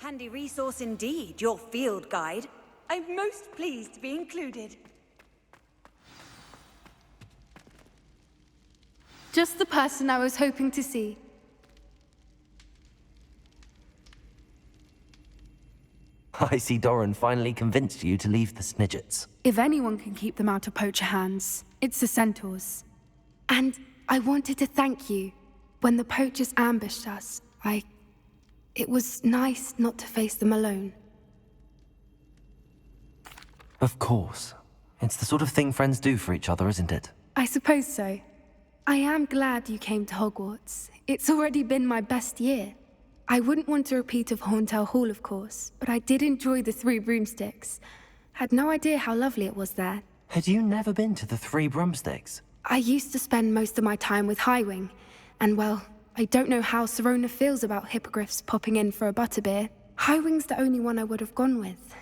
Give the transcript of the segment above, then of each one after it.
Handy resource indeed, your field guide. I'm most pleased to be included. Just the person I was hoping to see. I see Doran finally convinced you to leave the Snidgets. If anyone can keep them out of poacher hands, it's the centaurs. And I wanted to thank you. When the poachers ambushed us, it was nice not to face them alone. Of course. It's the sort of thing friends do for each other, isn't it? I suppose so. I am glad you came to Hogwarts. It's already been my best year. I wouldn't want a repeat of Horntail Hall, of course, but I did enjoy the Three Broomsticks. Had no idea how lovely it was there. Had you never been to the Three Broomsticks? I used to spend most of my time with Highwing, and well, I don't know how Serona feels about hippogriffs popping in for a butterbeer. Highwing's the only one I would have gone with.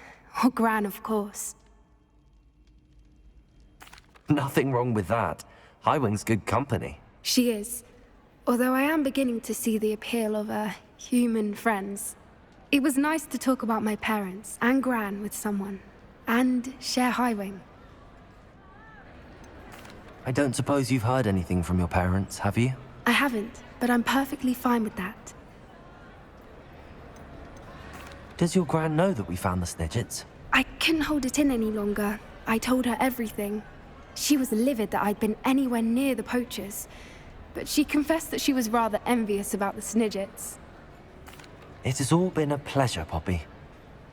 Or Gran, of course. Nothing wrong with that. Highwing's good company. She is. Although I am beginning to see the appeal of human friends. It was nice to talk about my parents and Gran with someone. And share Highwing. I don't suppose you've heard anything from your parents, have you? I haven't, but I'm perfectly fine with that. Does your Gran know that we found the Snidgets? I couldn't hold it in any longer. I told her everything. She was livid that I'd been anywhere near the poachers, but she confessed that she was rather envious about the Snidgets. It has all been a pleasure, Poppy.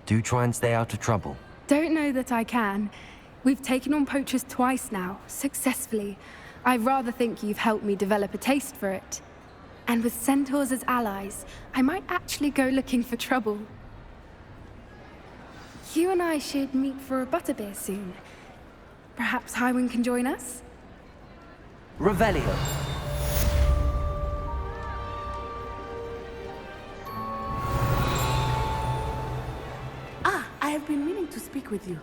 Do try and stay out of trouble. Don't know that I can. We've taken on poachers twice now, successfully. I rather think you've helped me develop a taste for it. And with centaurs as allies, I might actually go looking for trouble. You and I should meet for a butterbeer soon. Perhaps Highwing can join us? Revelio. I have been meaning to speak with you.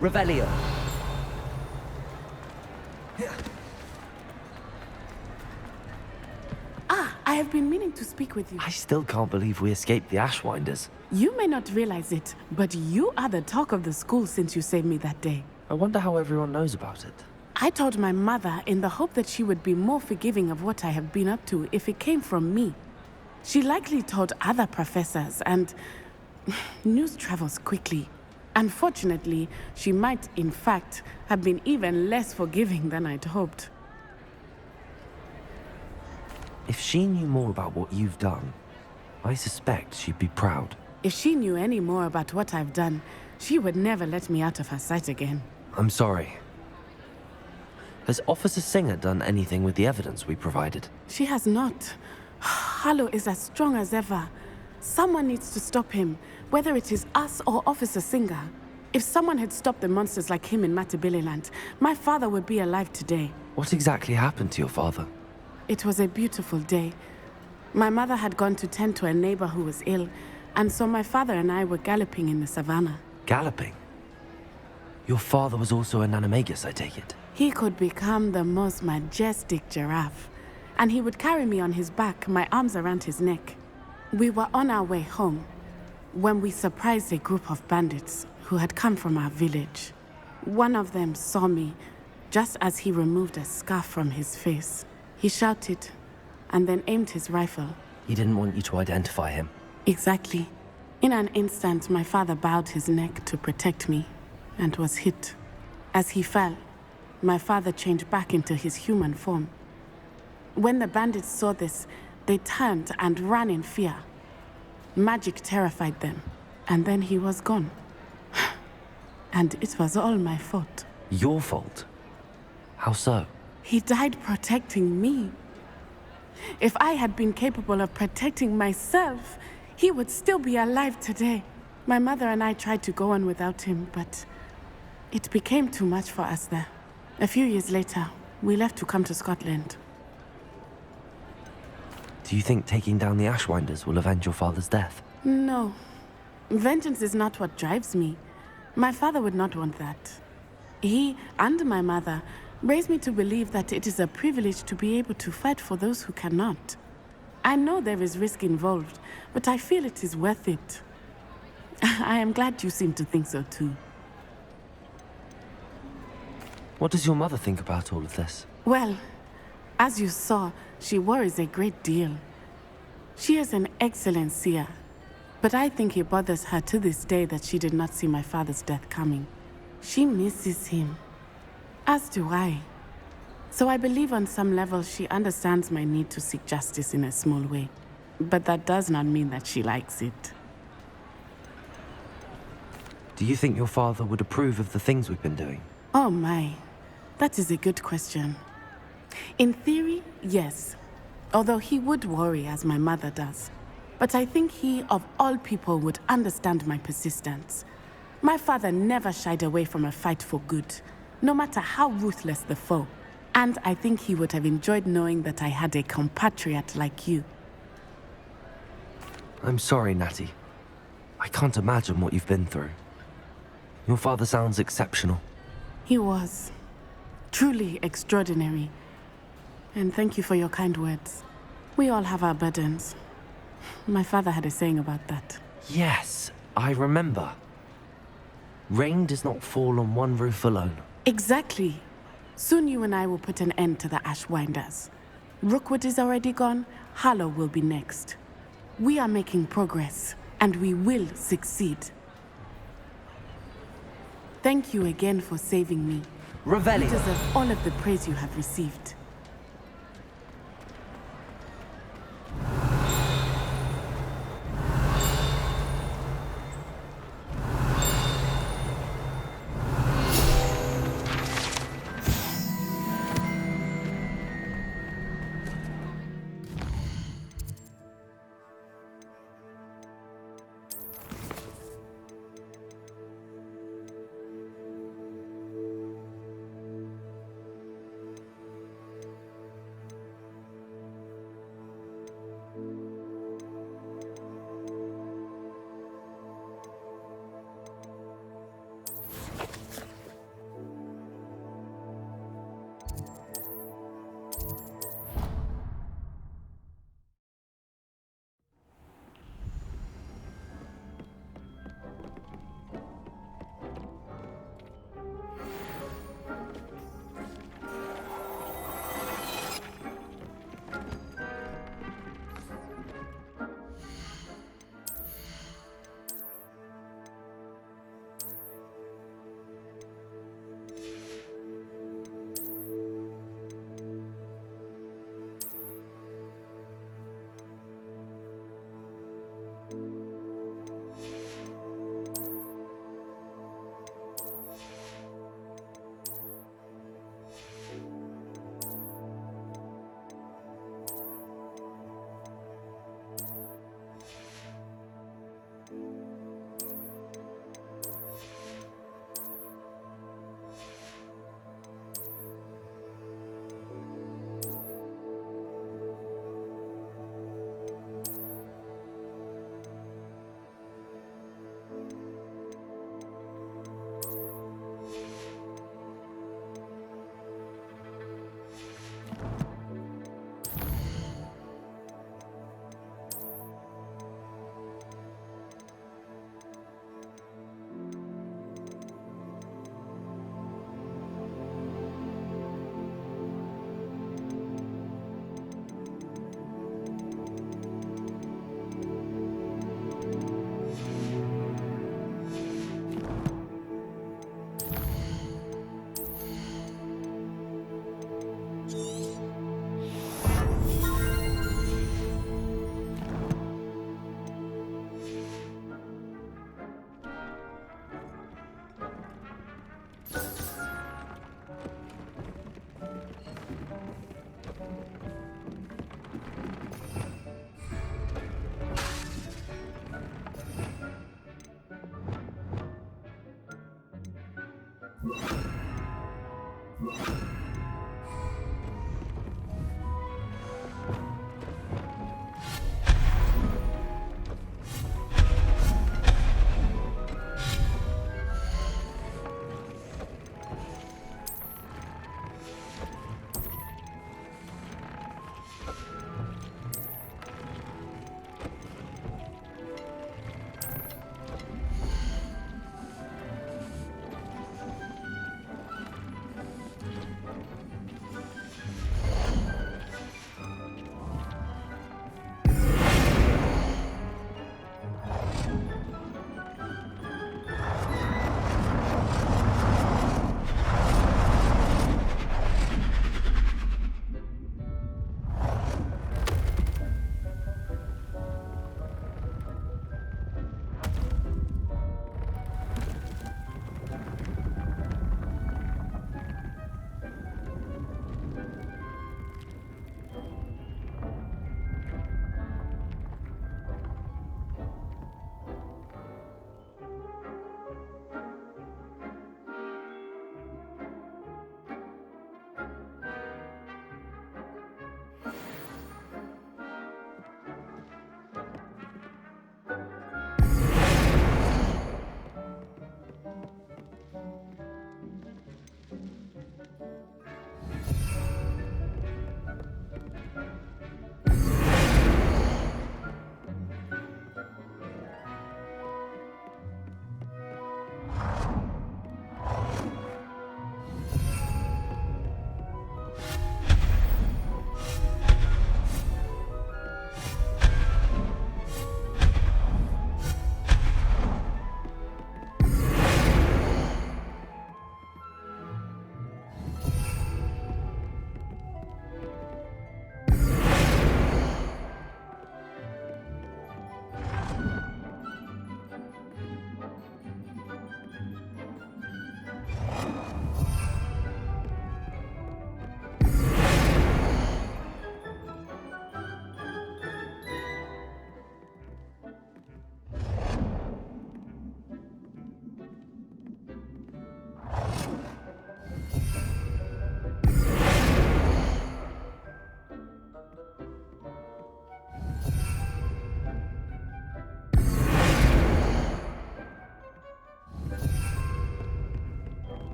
Revelio. I have been meaning to speak with you. I still can't believe we escaped the Ashwinders. You may not realize it, but you are the talk of the school since you saved me that day. I wonder how everyone knows about it. I told my mother in the hope that she would be more forgiving of what I have been up to if it came from me. She likely told other professors, and news travels quickly. Unfortunately, she might, in fact, have been even less forgiving than I'd hoped. If she knew more about what you've done, I suspect she'd be proud. If she knew any more about what I've done, she would never let me out of her sight again. I'm sorry. Has Officer Singer done anything with the evidence we provided? She has not. Harlow is as strong as ever. Someone needs to stop him, whether it is us or Officer Singer. If someone had stopped the monsters like him in Matabeleland, my father would be alive today. What exactly happened to your father? It was a beautiful day. My mother had gone to tend to a neighbor who was ill, and so my father and I were galloping in the savannah. Galloping? Your father was also an animagus, I take it? He could become the most majestic giraffe, and he would carry me on his back, my arms around his neck. We were on our way home when we surprised a group of bandits who had come from our village. One of them saw me just as he removed a scarf from his face. He shouted and then aimed his rifle. He didn't want you to identify him. Exactly. In an instant, my father bowed his neck to protect me and was hit. As he fell, my father changed back into his human form. When the bandits saw this, they turned and ran in fear. Magic terrified them, and then he was gone. And it was all my fault. Your fault? How so? He died protecting me. If I had been capable of protecting myself, he would still be alive today. My mother and I tried to go on without him, but it became too much for us there. A few years later, We left to come to Scotland. Do you think taking down the Ashwinders will avenge your father's death? No. Vengeance is not what drives me. My father would not want that. He and my mother raised me to believe that it is a privilege to be able to fight for those who cannot. I know there is risk involved, but I feel it is worth it. I am glad you seem to think so too. What does your mother think about all of this? Well, as you saw, she worries a great deal. She is an excellent seer, but I think it bothers her to this day that she did not see my father's death coming. She misses him, as do I. So I believe on some level she understands my need to seek justice in a small way. But that does not mean that she likes it. Do you think your father would approve of the things we've been doing? Oh my, that is a good question. In theory, yes. Although he would worry as my mother does. But I think he, of all people, would understand my persistence. My father never shied away from a fight for good, no matter how ruthless the foe. And I think he would have enjoyed knowing that I had a compatriot like you. I'm sorry, Natty. I can't imagine what you've been through. Your father sounds exceptional. He was. Truly extraordinary. And thank you for your kind words. We all have our burdens. My father had a saying about that. Yes, I remember. Rain does not fall on one roof alone. Exactly. Soon you and I will put an end to the Ashwinders. Rookwood is already gone. Harlow will be next. We are making progress, and we will succeed. Thank you again for saving me. Revelio. You deserve all of the praise you have received.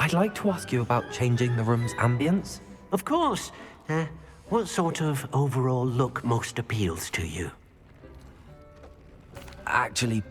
I'd like to ask you about changing the room's ambience. Of course. What sort of overall look most appeals to you? Actually,